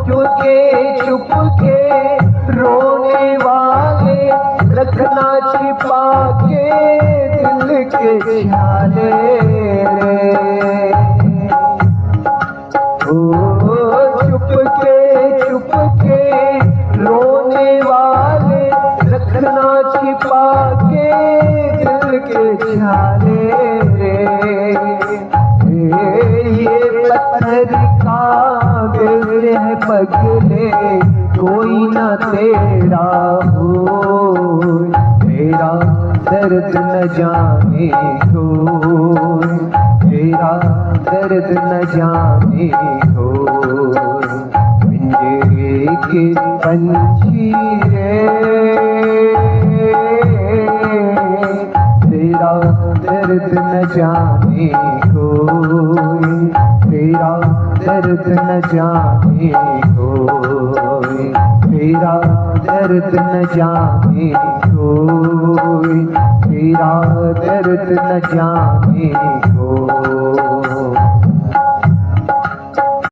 चुपके चुपके रोने वाले रखना छिपा के दिल के छाले रे। ओ चुपके चुपके रोने वाले रखना छिपा के दिल के छाले रे। ये पत्थर का दिल है पगले कोई ना तेरा हो, तेरा दर्द न जाने हो, तेरा दर्द न जाने हो। पिंजरे के पंछी रे तेरा दर्द न जाने हो, तेरा दर्द न जाने हो, तेरा दर्द न जाने हो, तेरा दर्द न जाने हो।